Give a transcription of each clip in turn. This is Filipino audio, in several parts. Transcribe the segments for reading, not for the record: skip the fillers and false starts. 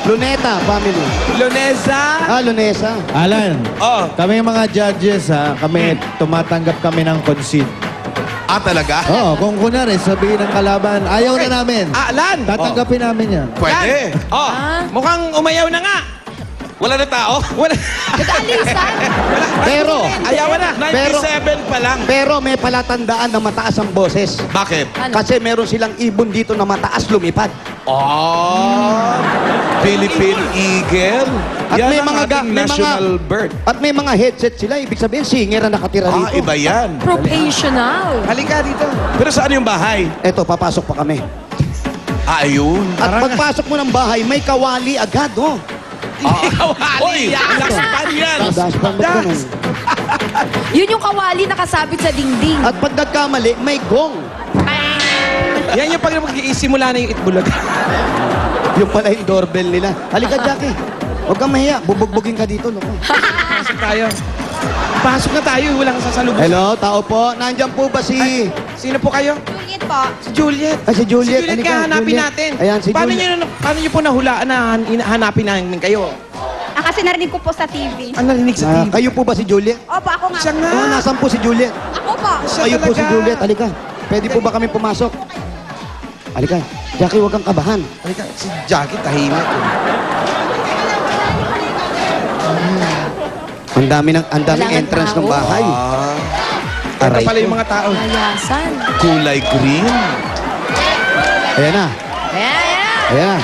Luneta family. Lunesa. Lunesa. Alan, Oh. kami mga judges ha, kami tumatanggap kami ng concede. Talaga? Oo, kung kunwari sabihin ng kalaban, ayaw na namin. Lan. Tatanggapin namin yan. Pwede. Oh, mukhang umayaw na nga. Wala na tao? Wala. Nag-alisan. Pero, Ayaw na. 97 pa lang. pero may palatandaan na mataas ang boses. Bakit? Kasi meron silang ibon dito na mataas lumipad. Philippine Eagle. At Yan may ang mga ating national bird. At may mga headset sila, ibig sabihin singer na nakatira dito. Iba yan. Professional. Halika dito. Pero saan yung bahay? Eto, papasok pa kami. Ayun. At pagpasok mo ng bahay, may kawali agad, oh. Oy, lakpan yan. Daspan mo ganun. Yun yung kawali nakasabit sa dingding. At pag nagkamali, may gong. Yan yung pag mag-iisimula na yung itbulaga. Yung pala yung doorbell nila. Halika, Jackie. Huwag kang mahiya. Bubugbugin ka dito, loko. Pasok tayo. Pasok na tayo. Walang sasalubong. Hello, tao po. Nandiyan po ba si... Sino po kayo? Juliet po. Si Juliet. Si Juliet. Si Juliet, Halika, kaya hanapin Juliet. natin. Ayan, si paano Juliet. paano nyo po nahulaan na hanapin namin kayo? Kasi narinig ko po sa TV. Ang narinig sa TV. Kayo po ba si Juliet? Opo, ako nga. Siya nga. Oo, nasan po si Juliet? Ako po. Siya Kayo po talaga. si Juliet. Halika. Pwede po ba kami pumasok? Halika. Jackie, huwag kang kabahan. Halika, si Jackie tahimik. Ang daming Walang entrance ng tao. bahay. Ito Aray pala ko. yung mga tao. Ayasan. Kulay green. Ayan na. Ayan. Ayan na.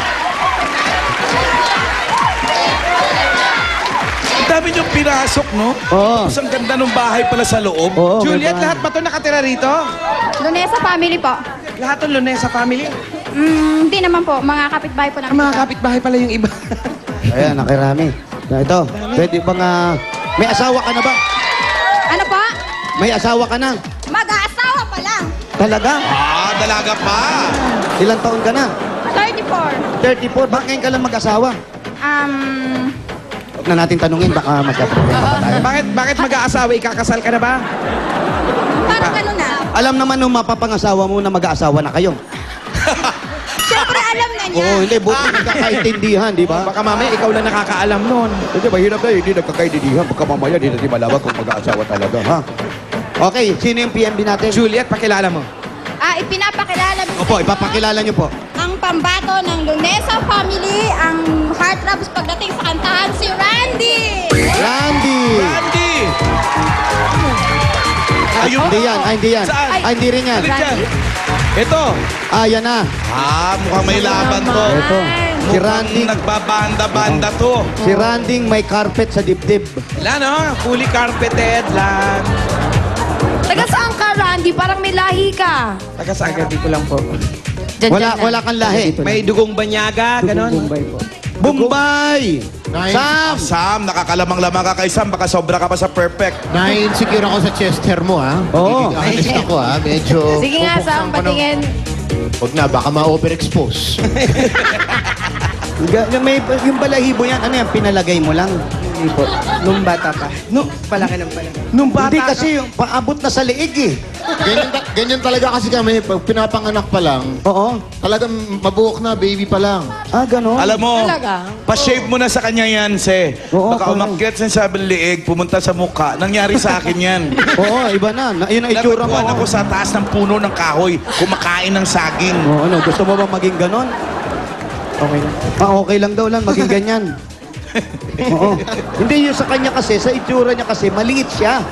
Ang dami niyong pinasok, no? Oo. Tapos ang ganda ng bahay pala sa loob. Oo, may Juliet, bahay. lahat ba ito nakatira rito? Lunesa family po. Lahat ng Lunesa family? Hindi naman po. Mga kapitbahay po namin. Ang mga kapitbahay pala yung iba. Ayan, nakirami. Ito, pwede bang... may asawa ka na ba? Ano po? May asawa ka na? Mag-aasawa pa lang. Talaga? Dalaga pa. Ilang taon ka na? 34. 34. Bakit ngayon ka lang mag-asawa? Huwag na natin tanungin, baka magka-problema pa tayo. Bakit mag-aasawa? Ikakasal ka na ba? Parang ano na. Alam naman nung mapapangasawa mo na mag-aasawa na kayo. Siyempre alam na niya. Oo, hindi. Buti nagkakaintindihan, di ba? Baka mamaya ikaw lang nakakaalam nun. Hindi, mahirap na. Hindi nagkakaintindihan. Baka mamaya, hindi natin malaman kung mag-aasawa talaga, ha? Okay, sino yung PMB natin? Juliet, pakilala mo. Ipinapakilala mo Opo, ipapakilala niyo po. ang pambato ng Lunesa family, ang heartthrobs pagdating sa kantahan, si Randy. Randy! Randy! Ayun. Hindi yan, hindi yan. Saan? Hindi rin yan. Alin dyan? Ito. Yan na. Mukhang may laban to. Ito. Si Mukhang Randy. nagbabanda-banda to. Si Randy may carpet sa dibdib. Wala no, fully carpeted lang. Taga saan ka, Randy? Parang may lahi ka. Taga saan ka? Dito lang po. Dyan, Wala, dyan na. wala kang lahi. May dugong banyaga, ganon. Bombay! Sam! Sam, nakakalamang-lamang ka kay Sam. Baka sobra ka pa sa perfect. Na-insecure ako sa Chester mo, ha? Oo. Honest ako, ha? Medyo... Sige nga, Sam, patingin. Huwag na, baka ma-overexpose. Yung balahibo yan, ano yan, pinalagay mo lang? Hindi po. Nung bata pa. No, palaki lang pala. Nung bata Hindi ka- kasi yung paabot na sa liig eh. Ganyan talaga kasi kami, pag pinapanganak pa lang, Oo. talagang mabuhok na, baby pa lang. Ganon. Alam mo, Talaga? pa-shave mo na sa kanya yan, Se. Oo, Baka correct. umakyat sa sabing liig, pumunta sa mukha. Nangyari sa akin yan. Oo, iba na. Yun ang itsura mo. Natagpuan ako sa taas ng puno ng kahoy, kumakain ng saging. Ano, gusto mo ba maging ganon? Okay lang. Okay lang daw lang, maging ganyan. Oo. Hindi yun sa kanya kasi, sa itsura niya kasi, maliit siya.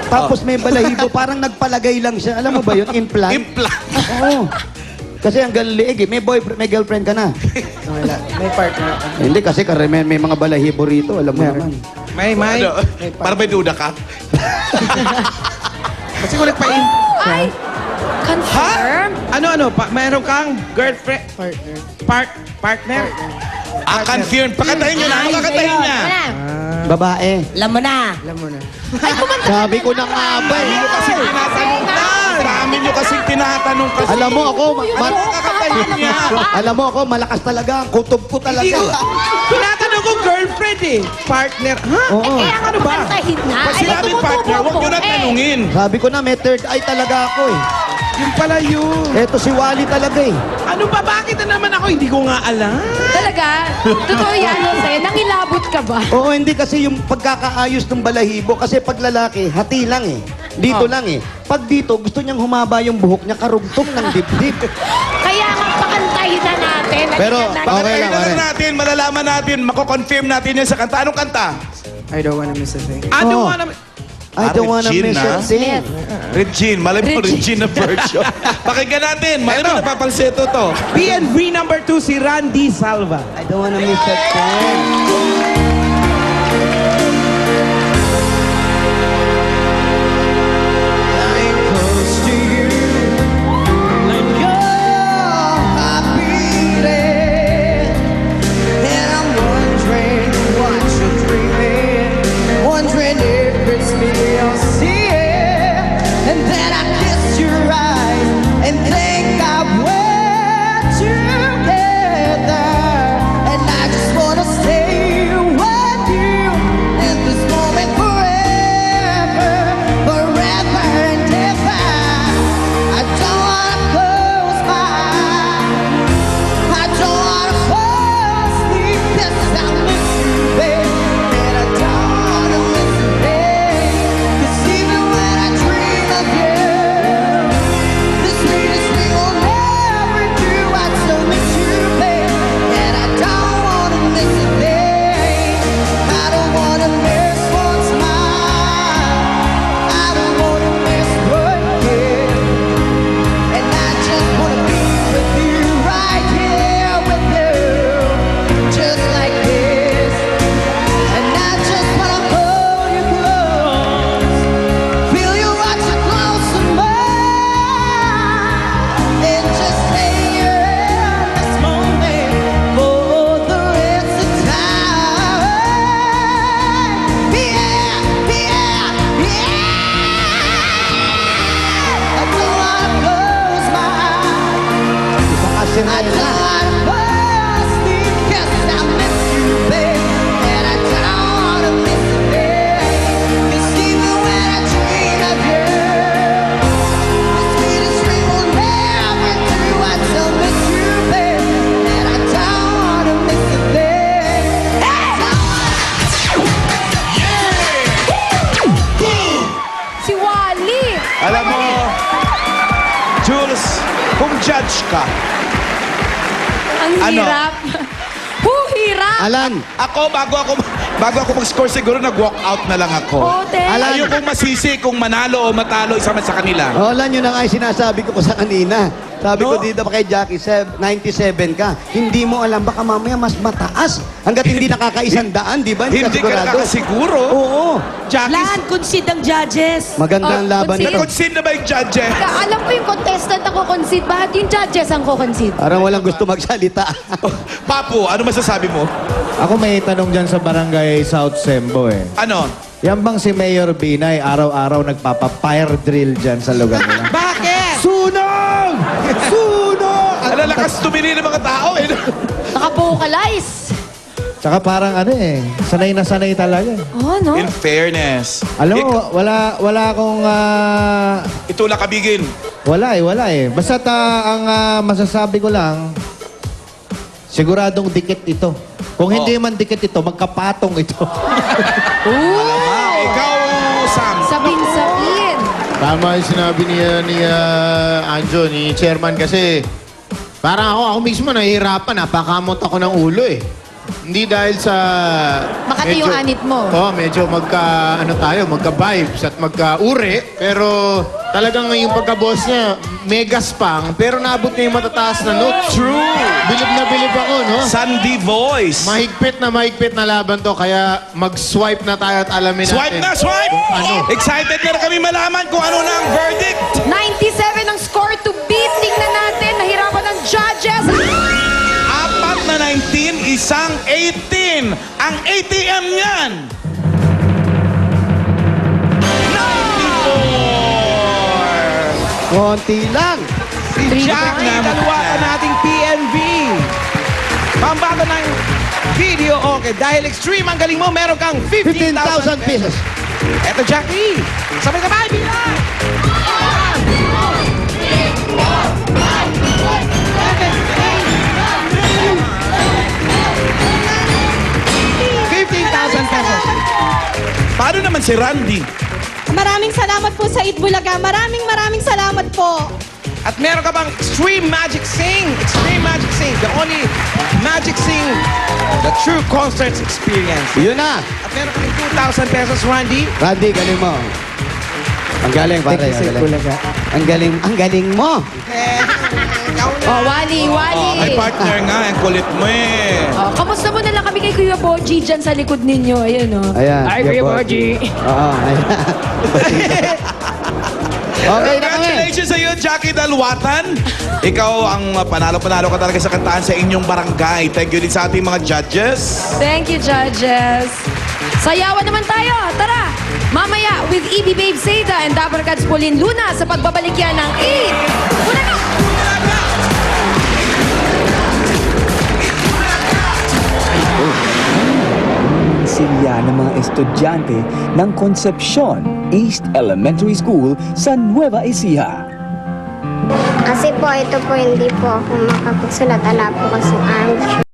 Tapos may balahibo, parang nagpalagay lang siya. Alam mo ba yun? Implant? Implant. Oo. Kasi ang liig eh. May boyfriend, may girlfriend ka na. Wala. May partner ako. Hindi kasi may mga balahibo rito, alam mo naman. May. Ano? Para may duda ka? Kasi kung nagpa-in... Ay! Confirm? Ano? Meron kang girlfriend... Partner? Confirmed. Pakatayin nyo na. Ano kakatayin niya? Babae. Alam mo na. Alam mo na. Sabi ko na nga ba eh. Kasi tinatanong ka. Dami nyo kasi tinatanong kasi. Alam mo ako, Ano kakatayin niya? alam mo ako, malakas talaga. Ang kutob ko talaga. Hindi ko... Tinatanong ko girlfriend eh. Partner. Ha? Oo. Kaya Ano ba? Kantahin na. Pag sinabing partner, huwag nyo na tanungin. Sabi ko na, may third eye talaga ako eh. Yung pala yun. Eto si Wally talaga eh. Ano ba? Bakit na naman ako? Hindi ko nga alam. Talaga? Totoo yan, Jose. Nangilabot ka ba? Oo, hindi kasi yung pagkakaayos ng balahibo. Kasi pag lalaki, hati lang eh. Dito lang eh. Pag dito, gusto niyang humaba yung buhok niya, karugtong ng dibdib. Kaya magpakantahin na natin. Pero, Halika na. okay lang, Pakinggan okay. natin, malalaman natin, mako-confirm natin yan sa kanta. Anong kanta? I don't wanna miss a thing. I don't Oh. wanna... I don't wanna miss Regina. a thing. Regine, malay mo, Regine. Regina version. Pakinggan natin, malay mo, napapalseto to. PNV number 2, si Randy Salva. I don't wanna miss a thing. Lying close to you, and your heart beating, and I'm wondering what you're dreaming, wondering if it's me you're seeing, and then I kiss your eyes and think we're together, and I just wanna stay with you in this moment forever, forever and ever. I don't wanna close my eyes. I don't wanna fall asleep. Yes, I miss you, babe, and I don't wanna miss a thing. 'Cause even when I dream of you, the sweetest thing will never do. I still miss you, babe, and I don't wanna miss a thing. I don't wanna miss one smile. I don't wanna miss one kiss. And I just wanna be with you, right here with you, just like this. And I just wanna hold you close, feel you watch you close to mine, and just stay here in this moment for the rest of time. Yeah, yeah, yeah. I don't wanna close my eyes. I don't wanna fall asleep. Yes, I miss you, babe, and I don't wanna miss a thing. 'Cause even when I dream of you, the sweetest dream will never do. I still miss you, babe, and I don't wanna miss a thing. Si Wally. Alam mo, Jules, kung judge ka, Ang Ano? hirap. Hirap. Alan, ako, bago ako mag-score siguro, nag-walk out na lang ako. Hotel. Ayokong masisi kung manalo o matalo isa man sa kanila. Alan, yun ang ay sinasabi ko sa kanina. Sabi ko No? dito pa kay Jackie, 97 ka. Hindi mo alam, baka mamaya mas mataas. Hanggat hindi nakakaisandaan, di ba? Hindi ka sigurado. nakakasiguro. Oo. Jackie, concede ang judges. Magandang Oh, laban concede. ito. Nag-concede na ba yung judges? Alam ko yung contestant ako concede. Bakit yung judges ang ko-concede? Parang walang gusto magsalita. Papu, ano masasabi mo? Ako may tanong dyan sa barangay South Sembo eh. Ano? Yan bang si Mayor Binay araw-araw nagpapa-fire drill dyan sa lugar nila? bakit? Sunog! Sunog! Ang lalakas tumili ng mga tao eh. Naka-vocalize. Tsaka parang ano eh, sanay na sanay talaga. Oh, no? In fairness. Alam mo, wala akong... Itulak kabigin. wala eh. Basta ang masasabi ko lang, siguradong dikit ito. Kung hindi man dikit ito, magkapatong ito. Ikaw, Sam. Sabin-sabin. Tama yung sinabi ni Anjo, ni Chairman kasi parang ako mismo nahihirapan, napakamot ako ng ulo eh. Hindi dahil sa... Makati yung anit mo. Oo, medyo magka-vibes at magka-ure. Pero talagang yung pagka-boss niya, mega spang, pero naabot niya yung matataas na notes. True. Bilib na bilib ako, no? Sandy voice. Mahigpit na laban to, kaya mag-swipe na tayo at alamin natin. Swipe na, swipe! Ano? Excited na kami malaman kung ano na ang verdict. 97 ang score to beat. Tingnan natin. Nahirapan ng judges. 4 na 19, isang 18. Ang ATM niyan. 94. Konti lang. Si Jackie, dalawa ka nating PNV. Pambato ng video, okay. Dahil extreme ang galing mo, meron kang 15,000 pesos. Eto, Jackie. Sabay-sabay, bilang! naman si Randy. Maraming salamat po sa Itbulaga. Maraming salamat po. At meron ka bang Extreme Magic Sing? Extreme Magic Sing. The only Magic Sing, the true concerts experience. Yun na. At meron kang 2,000 pesos, Randy. Randy, galing mo. Ang galing, pare. Ang galing mo. Ikaw na. Oh, Wally. Ay, partner nga. Ang kulit mo eh. Oh, kamusta mo na lang kami kay Kuya Boji dyan sa likod ninyo. Ayan, oh. Ayan. Ay, Kuya Boji. Oo, ayan. Okay na kami. Congratulations sa iyo, Jackie Dalwatan. Ikaw ang panalo-panalo ka talaga sa kantahan sa inyong barangay. Thank you din sa ating mga judges. Thank you, judges. Sayawan naman tayo. Tara! Mamaya with EB Babe Seda and Dapper Cats Pauline Luna sa pagbabalik yan ng Eat! Bulaga! Silya ng mga estudyante ng Concepcion East Elementary School sa Nueva Ecija. Kasi po ito po hindi po ako makapagsulat. Ala po kasi arms.